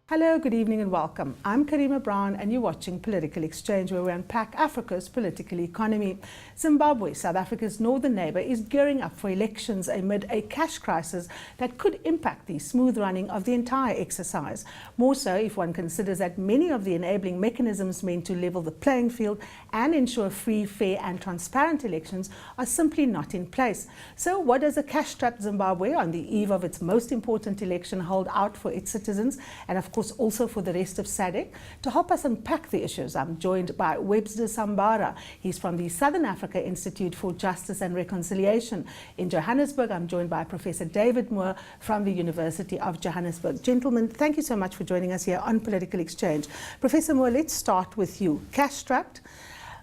Hello, good evening and welcome. I'm Karima Brown and you're watching Political Exchange, where we unpack Africa's political economy. Zimbabwe, South Africa's northern neighbour, is gearing up for elections amid a cash crisis that could impact the smooth running of the entire exercise. More so if one considers that many of the enabling mechanisms meant to level the playing field and ensure free, fair and transparent elections are simply not in place. So what does a cash-strapped Zimbabwe on the eve of its most important election hold out for its citizens, and of course also for the rest of SADC? To help us unpack the issues, I'm joined by Webster Zambara. He's from the Southern Africa Institute for Justice and Reconciliation. In Johannesburg, I'm joined by Professor David Moore from the University of Johannesburg. Gentlemen, thank you so much for joining us here on Political Exchange. Professor Moore, let's start with you. Cash-strapped,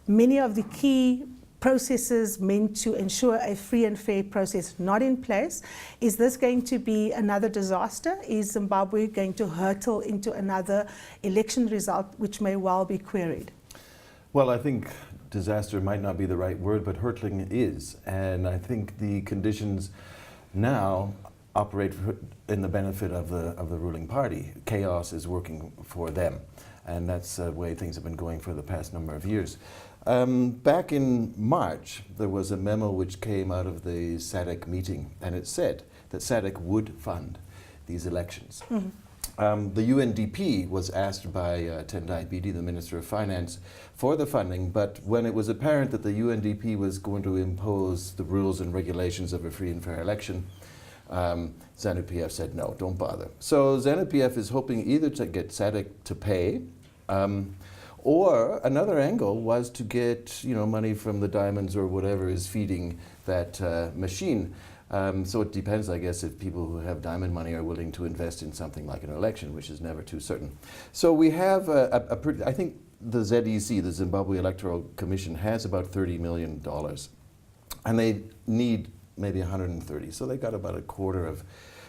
many of the key processes meant to ensure a free and fair process not in place. Is this going to be another disaster? Is Zimbabwe going to hurtle into another election result which may well be queried? Well, I think disaster might not be the right word, but hurtling is. And I think the conditions now operate in the benefit of the ruling party. Chaos is working for them. And that's the way things have been going for the past number of years. Back in March, there was a memo which came out of the SADC meeting, and it said that SADC would fund these elections. Mm-hmm. The UNDP was asked by Tendai Biti, the Minister of Finance, for the funding, but when it was apparent that the UNDP was going to impose the rules and regulations of a free and fair election, ZANU-PF said, no, don't bother. So ZANU-PF is hoping either to get SADC to pay, or another angle was to get money from the diamonds or whatever is feeding that machine. So it depends, I guess, if people who have diamond money are willing to invest in something like an election, which is never too certain. So we have I think the ZADC, the Zimbabwe Electoral Commission, has about $30 million, and they need maybe 130. So they got about a quarter of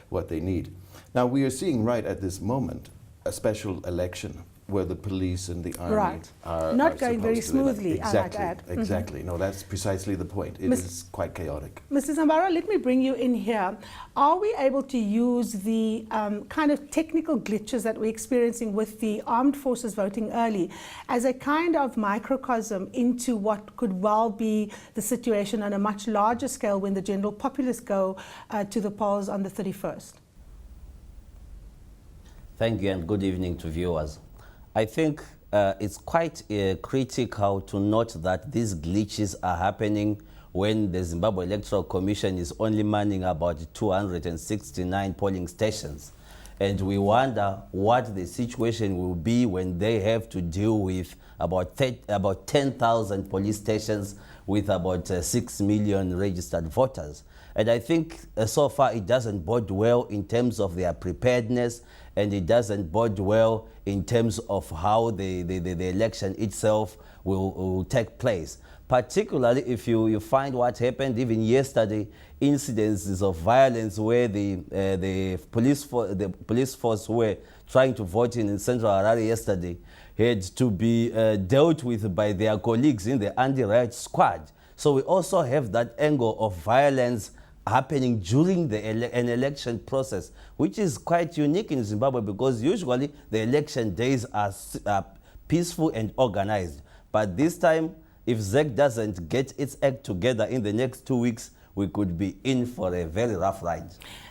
what they need. Now we are seeing right at this moment a special election where the police and the army are not going very smoothly. Exactly, I might add. exactly. No, that's precisely the point. It is quite chaotic. Mr. Zambara, let me bring you in here. Are we able to use the kind of technical glitches that we're experiencing with the armed forces voting early as a kind of microcosm into what could well be the situation on a much larger scale when the general populace go to the polls on the 31st? Thank you and good evening to viewers. I think it's quite critical to note that these glitches are happening when the Zimbabwe Electoral Commission is only manning about 269 polling stations. And we wonder what the situation will be when they have to deal with about 10,000 police stations with about 6 million registered voters. And I think so far it doesn't bode well in terms of their preparedness, and it doesn't bode well in terms of how the election itself will take place. Particularly if you find what happened even yesterday, incidences of violence where the police force who were trying to vote in Central Harare yesterday had to be dealt with by their colleagues in the anti-riot squad. So we also have that angle of violence happening during an election process, which is quite unique in Zimbabwe because usually the election days are peaceful and organized. But this time, if ZEC doesn't get its act together in the next 2 weeks, we could be in for a very rough ride.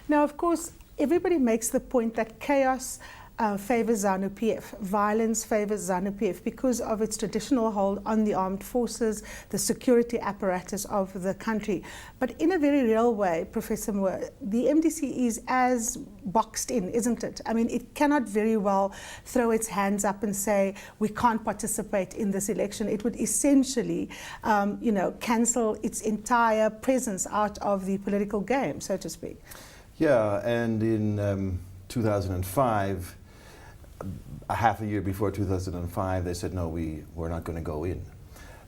Now, of course, everybody makes the point that chaos favors ZANU-PF. Violence favors ZANU-PF because of its traditional hold on the armed forces, the security apparatus of the country. But in a very real way, Professor Moore, the MDC is as boxed in, isn't it? I mean, it cannot very well throw its hands up and say, we can't participate in this election. It would essentially, cancel its entire presence out of the political game, so to speak. Yeah, and in 2005, a half a year before 2005, they said, no, we're not going to go in.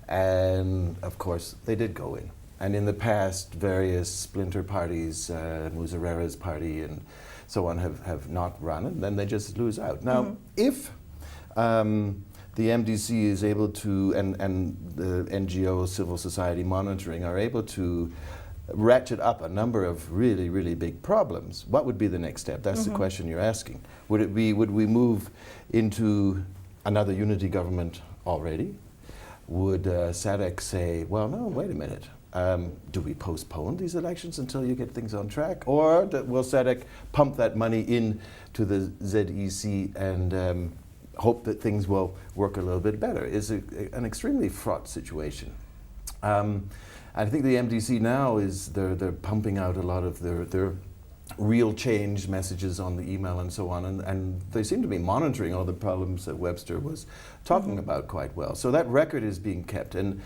And of course, they did go in. And in the past, various splinter parties, Muzarera's party and so on, have not run, and then they just lose out. Now, if the MDC is able to, and the NGO, civil society monitoring, are able to ratchet up a number of really, really big problems, what would be the next step? That's the question you're asking. Would we move into another unity government already? Would SADC say, well, no, wait a minute. Do we postpone these elections until you get things on track? Or will SADC pump that money in to the ZEC and hope that things will work a little bit better? It's an extremely fraught situation. I think the MDC now is they're pumping out a lot of their real change messages on the email and so on, and they seem to be monitoring all the problems that Webster was talking about quite well. So that record is being kept, and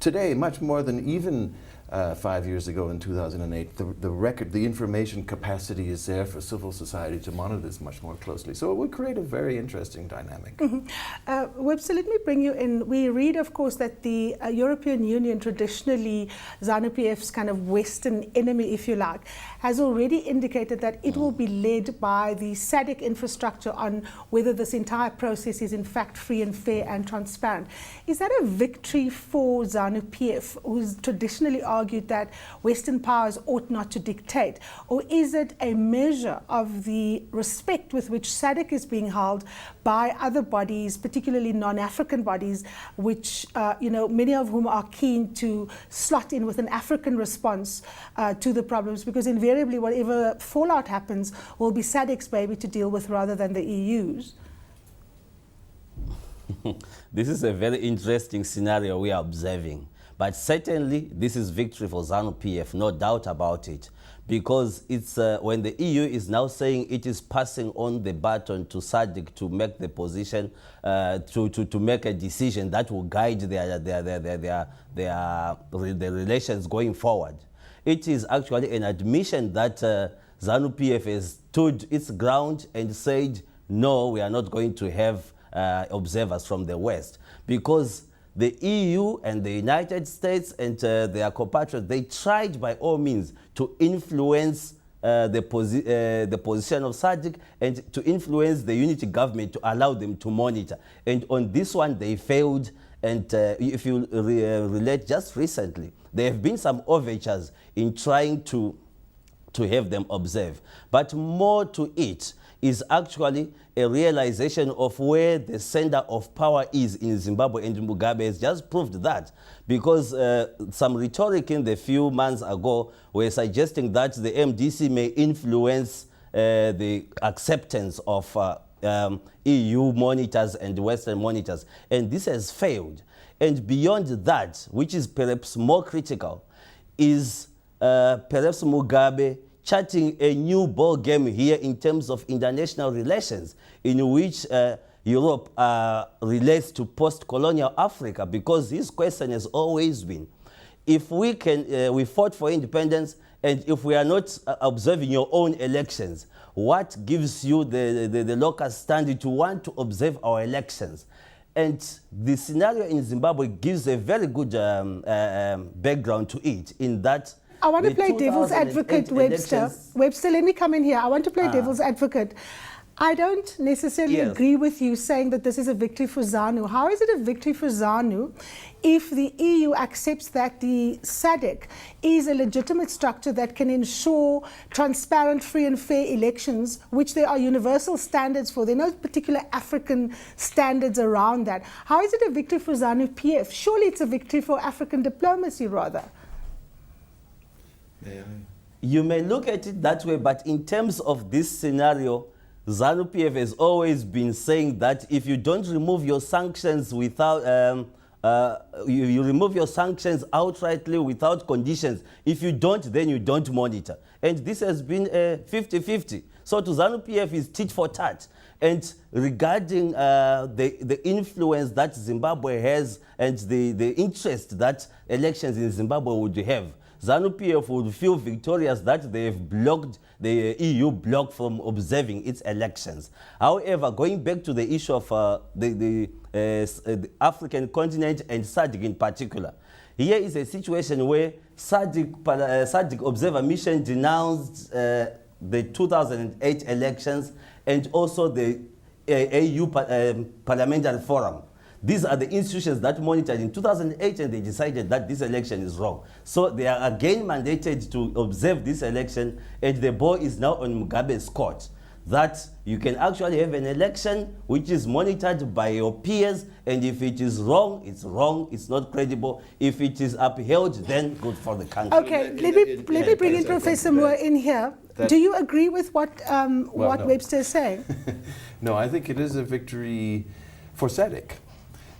today, much more than even 5 years ago in 2008, the record, the information capacity is there for civil society to monitor this much more closely. So it would create a very interesting dynamic. Webster, let me bring you in. We read, of course, that the European Union, traditionally ZANU-PF's kind of Western enemy, if you like, has already indicated that it will be led by the SADC infrastructure on whether this entire process is in fact free and fair and transparent. Is that a victory for ZANU-PF, who's traditionally argued that Western powers ought not to dictate? Or is it a measure of the respect with which SADC is being held by other bodies, particularly non-African bodies, which, many of whom are keen to slot in with an African response to the problems, because invariably whatever fallout happens will be SADC's baby to deal with rather than the EU's? This is a very interesting scenario we are observing. But certainly, this is victory for ZANU-PF, no doubt about it. Because it's when the EU is now saying it is passing on the baton to SADC to make the position, to make a decision that will guide their relations going forward. It is actually an admission that ZANU-PF has stood its ground and said, no, we are not going to have observers from the West. Because the EU and the United States and their compatriots, they tried by all means to influence the position of SADC and to influence the unity government to allow them to monitor. And on this one, they failed. And if you relate just recently, there have been some overtures in trying to have them observe. But more to it is actually a realization of where the center of power is in Zimbabwe, and Mugabe has just proved that, because some rhetoric in the few months ago were suggesting that the MDC may influence the acceptance of EU monitors and Western monitors, and this has failed. And beyond that, which is perhaps more critical, is perhaps Mugabe charting a new ball game here in terms of international relations, in which Europe relates to post-colonial Africa, because his question has always been, if we can, we fought for independence, and if we are not observing your own elections, what gives you the locus standi to want to observe our elections? And the scenario in Zimbabwe gives a very good background to it, in that I want to play devil's advocate, Webster. Webster, let me come in here. I want to play devil's advocate. I don't necessarily agree with you saying that this is a victory for ZANU. How is it a victory for ZANU if the EU accepts that the SADC is a legitimate structure that can ensure transparent, free and fair elections, which there are universal standards for? There are no particular African standards around that. How is it a victory for ZANU-PF? Surely it's a victory for African diplomacy, rather. You may look at it that way, but in terms of this scenario, ZANU-PF has always been saying that if you don't remove your sanctions without, you remove your sanctions outrightly without conditions. If you don't, then you don't monitor. And this has been a 50-50. So to ZANU-PF is tit for tat. And regarding the influence that Zimbabwe has and the interest that elections in Zimbabwe would have, ZANU-PF would feel victorious that they have blocked, the EU blocked from observing its elections. However, going back to the issue of the African continent and SADC in particular, here is a situation where SADC Observer Mission denounced the 2008 elections and also the AU Parliamentary Forum. These are the institutions that monitored in 2008, and they decided that this election is wrong. So they are again mandated to observe this election, and the ball is now on Mugabe's court, that you can actually have an election which is monitored by your peers, and if it is wrong, it's not credible. If it is upheld, then good for the country. Okay, let me bring in Professor Moore in here. Do you agree with what no. Webster is saying? No, I think it is a victory for SADC.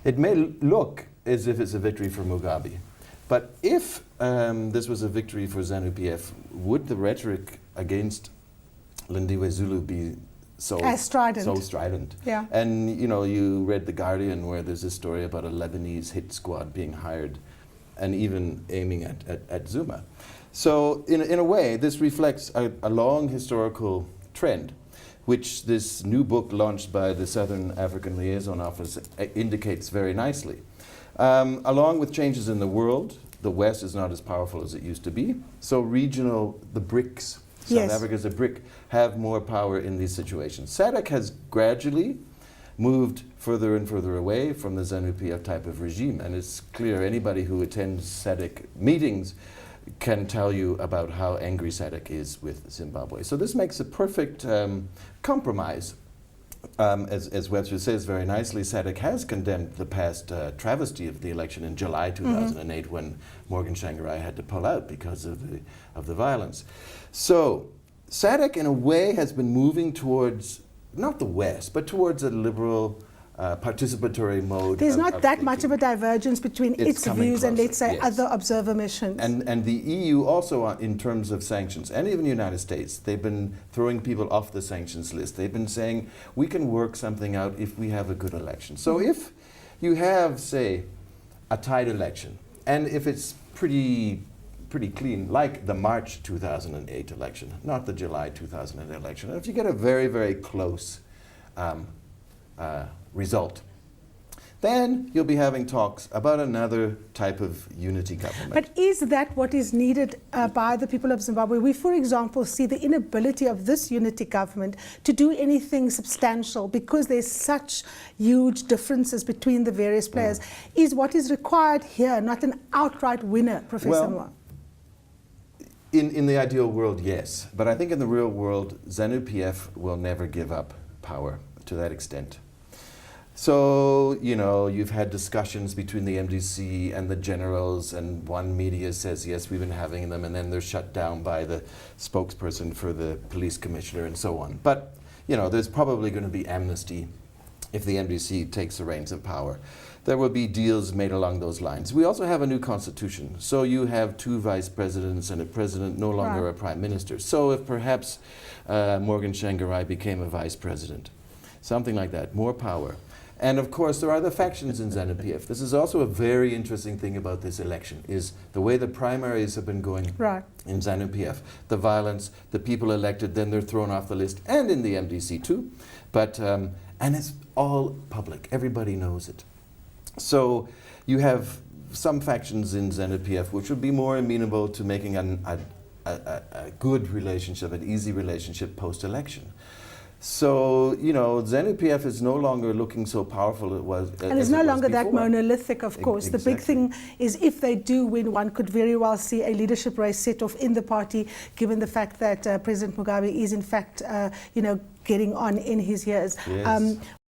It may look as if it's a victory for Mugabe, but if this was a victory for ZANU-PF, would the rhetoric against Lindiwe Zulu be so strident? Yeah. And you read The Guardian, where there's a story about a Lebanese hit squad being hired and even aiming at Zuma. So in a way, this reflects a long historical trend, which this new book launched by the Southern African Liaison Office indicates very nicely. Along with changes in the world, the West is not as powerful as it used to be. So the BRICS, South Africa as a BRIC, have more power in these situations. SADC has gradually moved further and further away from the ZANU-PF type of regime, and it's clear anybody who attends SADC meetings can tell you about how angry SADC is with Zimbabwe. So this makes a perfect compromise. As Webster says very nicely, SADC has condemned the past travesty of the election in July 2008 when Morgan Tsvangirai had to pull out because of the violence. So SADC in a way has been moving towards, not the West, but towards a liberal participatory mode. There's not that much of a divergence between its views and, let's say, other observer missions. And the EU also, in terms of sanctions, and even the United States, they've been throwing people off the sanctions list. They've been saying, we can work something out if we have a good election. So if you have, say, a tied election, and if it's pretty clean, like the March 2008 election, not the July 2008 election, if you get a very, very close result, then you'll be having talks about another type of unity government. But is that what is needed by the people of Zimbabwe? We, for example, see the inability of this unity government to do anything substantial because there's such huge differences between the various players. Is what is required here not an outright winner, Professor Moore? In the ideal world, yes. But I think in the real world, ZANU-PF will never give up power to that extent. So, you've had discussions between the MDC and the generals, and one media says, yes, we've been having them, and then they're shut down by the spokesperson for the police commissioner and so on. But, there's probably going to be amnesty if the MDC takes the reins of power. There will be deals made along those lines. We also have a new constitution. So you have 2 vice presidents and a president, no longer a prime minister. So if perhaps Morgan Tsvangirai became a vice president, something like that, more power. And of course, there are the factions in ZANU-PF. This is also a very interesting thing about this election, is the way the primaries have been going in ZANU-PF. The violence, the people elected, then they're thrown off the list, and in the MDC too. But, and it's all public. Everybody knows it. So you have some factions in ZANU-PF which would be more amenable to making a good relationship, an easy relationship post-election. So, ZANU-PF is no longer looking so powerful as it was. And it's no longer that monolithic, of course. Exactly. The big thing is if they do win, one could very well see a leadership race set off in the party, given the fact that President Mugabe is, in fact, getting on in his years. Yes.